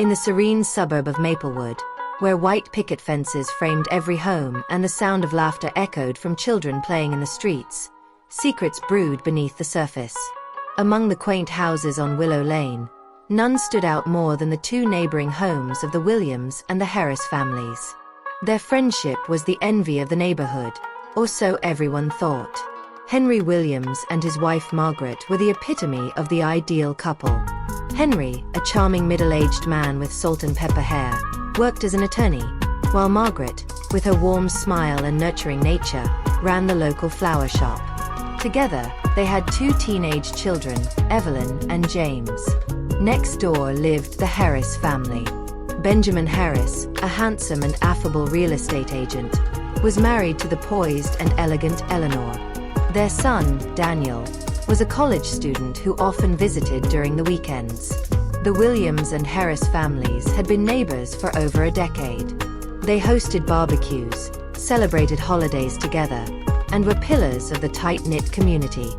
In the serene suburb of Maplewood, where white picket fences framed every home and the sound of laughter echoed from children playing in the streets, secrets brewed beneath the surface. Among the quaint houses on Willow Lane, none stood out more than the two neighboring homes of the Williams and the Harris families. Their friendship was the envy of the neighborhood, or so everyone thought. Henry Williams and his wife Margaret were the epitome of the ideal couple. Henry, a charming middle-aged man with salt and pepper hair, worked as an attorney, while Margaret, with her warm smile and nurturing nature, ran the local flower shop. Together, they had two teenage children, Evelyn and James. Next door lived the Harris family. Benjamin Harris, a handsome and affable real estate agent, was married to the poised and elegant Eleanor. Their son, Daniel, was a college student who often visited during the weekends. The Williams and Harris families had been neighbors for over a decade. They hosted barbecues, celebrated holidays together, and were pillars of the tight-knit community.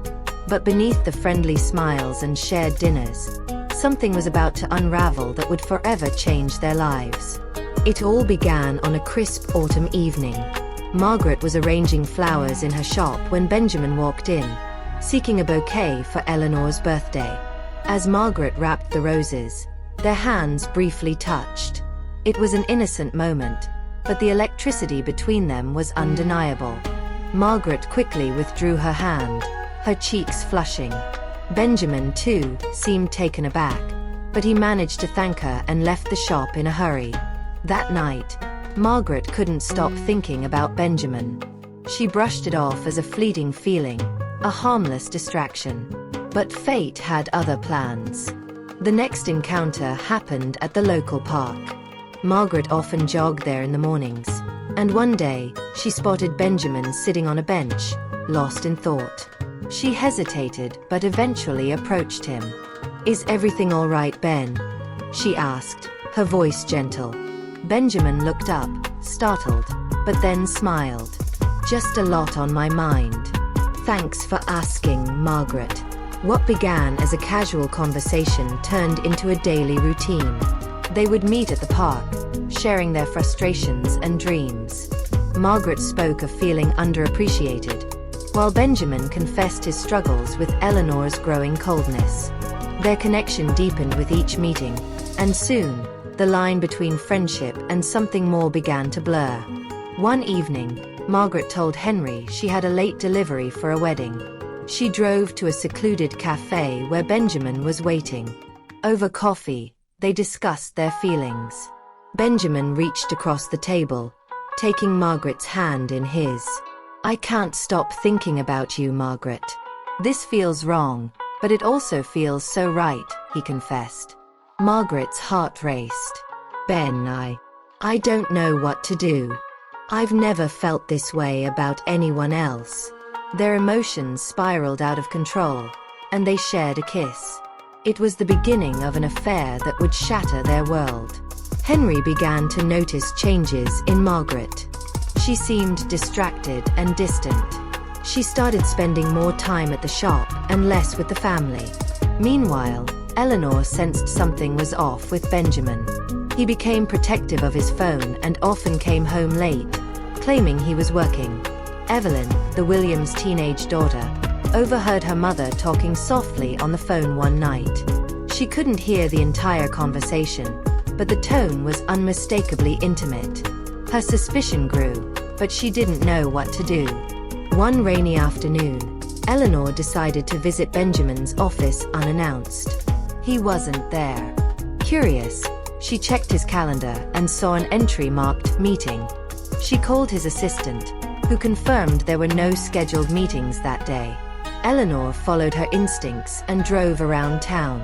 But beneath the friendly smiles and shared dinners, something was about to unravel that would forever change their lives. It all began on a crisp autumn evening. Margaret was arranging flowers in her shop when Benjamin walked in, seeking a bouquet for Eleanor's birthday. As Margaret wrapped the roses, their hands briefly touched. It was an innocent moment, but the electricity between them was undeniable. Margaret quickly withdrew her hand, her cheeks flushing. Benjamin, too, seemed taken aback, but he managed to thank her and left the shop in a hurry. That night, Margaret couldn't stop thinking about Benjamin. She brushed it off as a fleeting feeling, a harmless distraction. But fate had other plans. The next encounter happened at the local park. Margaret often jogged there in the mornings, and one day, she spotted Benjamin sitting on a bench, lost in thought. She hesitated but eventually approached him. "Is everything all right, Ben?" she asked, her voice gentle. Benjamin looked up, startled, but then smiled. "Just a lot on my mind. Thanks for asking, Margaret." What began as a casual conversation turned into a daily routine. They would meet at the park, sharing their frustrations and dreams. Margaret spoke of feeling underappreciated, while Benjamin confessed his struggles with Eleanor's growing coldness. Their connection deepened with each meeting, and soon, the line between friendship and something more began to blur. One evening, Margaret told Henry she had a late delivery for a wedding. She drove to a secluded cafe where Benjamin was waiting. Over coffee, they discussed their feelings. Benjamin reached across the table, taking Margaret's hand in his. "I can't stop thinking about you, Margaret. This feels wrong, but it also feels so right," he confessed. Margaret's heart raced. "Ben, I don't know what to do. I've never felt this way about anyone else." Their emotions spiraled out of control, and they shared a kiss. It was the beginning of an affair that would shatter their world. Henry began to notice changes in Margaret. She seemed distracted and distant. She started spending more time at the shop and less with the family. Meanwhile, Eleanor sensed something was off with Benjamin. He became protective of his phone and often came home late, claiming he was working. Evelyn, the Williams' teenage daughter, overheard her mother talking softly on the phone one night. She couldn't hear the entire conversation, but the tone was unmistakably intimate. Her suspicion grew, but she didn't know what to do. One rainy afternoon, Eleanor decided to visit Benjamin's office unannounced. He wasn't there. Curious, she checked his calendar and saw an entry marked "meeting." She called his assistant, who confirmed there were no scheduled meetings that day. Eleanor followed her instincts and drove around town.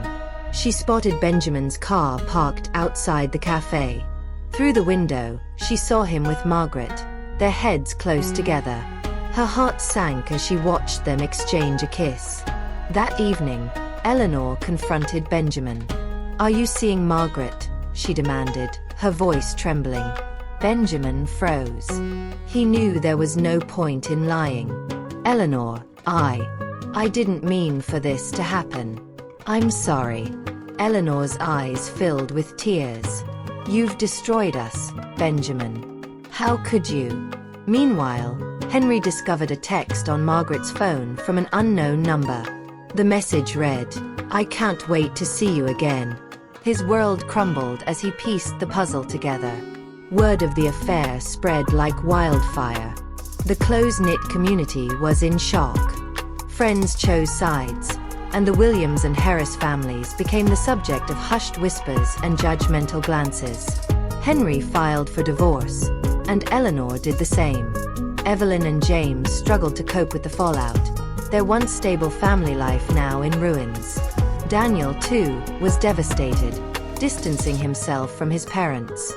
She spotted Benjamin's car parked outside the cafe. Through the window, she saw him with Margaret, their heads close together. Her heart sank as she watched them exchange a kiss. That evening, Eleanor confronted Benjamin. "Are you seeing Margaret?" she demanded, her voice trembling. Benjamin froze. He knew there was no point in lying. "Eleanor, I didn't mean for this to happen. I'm sorry." Eleanor's eyes filled with tears. "You've destroyed us, Benjamin. How could you?" Meanwhile, Henry discovered a text on Margaret's phone from an unknown number. The message read, "I can't wait to see you again." His world crumbled as he pieced the puzzle together. Word of the affair spread like wildfire. The close-knit community was in shock. Friends chose sides, and the Williams and Harris families became the subject of hushed whispers and judgmental glances. Henry filed for divorce, and Eleanor did the same. Evelyn and James struggled to cope with the fallout, their once stable family life now in ruins. Daniel, too, was devastated, distancing himself from his parents.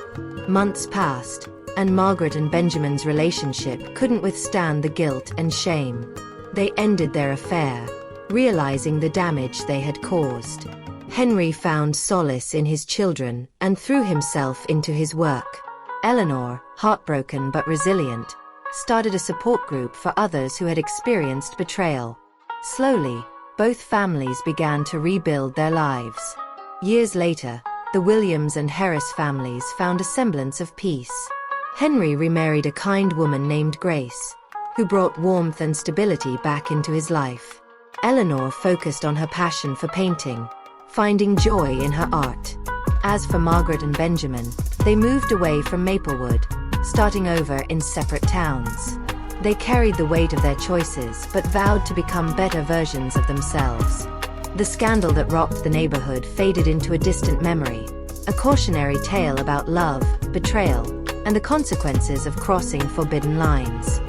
Months passed, and Margaret and Benjamin's relationship couldn't withstand the guilt and shame. They ended their affair, realizing the damage they had caused. Henry found solace in his children and threw himself into his work. Eleanor, heartbroken but resilient, started a support group for others who had experienced betrayal. Slowly, both families began to rebuild their lives. Years later, the Williams and Harris families found a semblance of peace. Henry remarried a kind woman named Grace, who brought warmth and stability back into his life. Eleanor focused on her passion for painting, finding joy in her art. As for Margaret and Benjamin, they moved away from Maplewood, starting over in separate towns. They carried the weight of their choices but vowed to become better versions of themselves. The scandal that rocked the neighborhood faded into a distant memory, a cautionary tale about love, betrayal, and the consequences of crossing forbidden lines.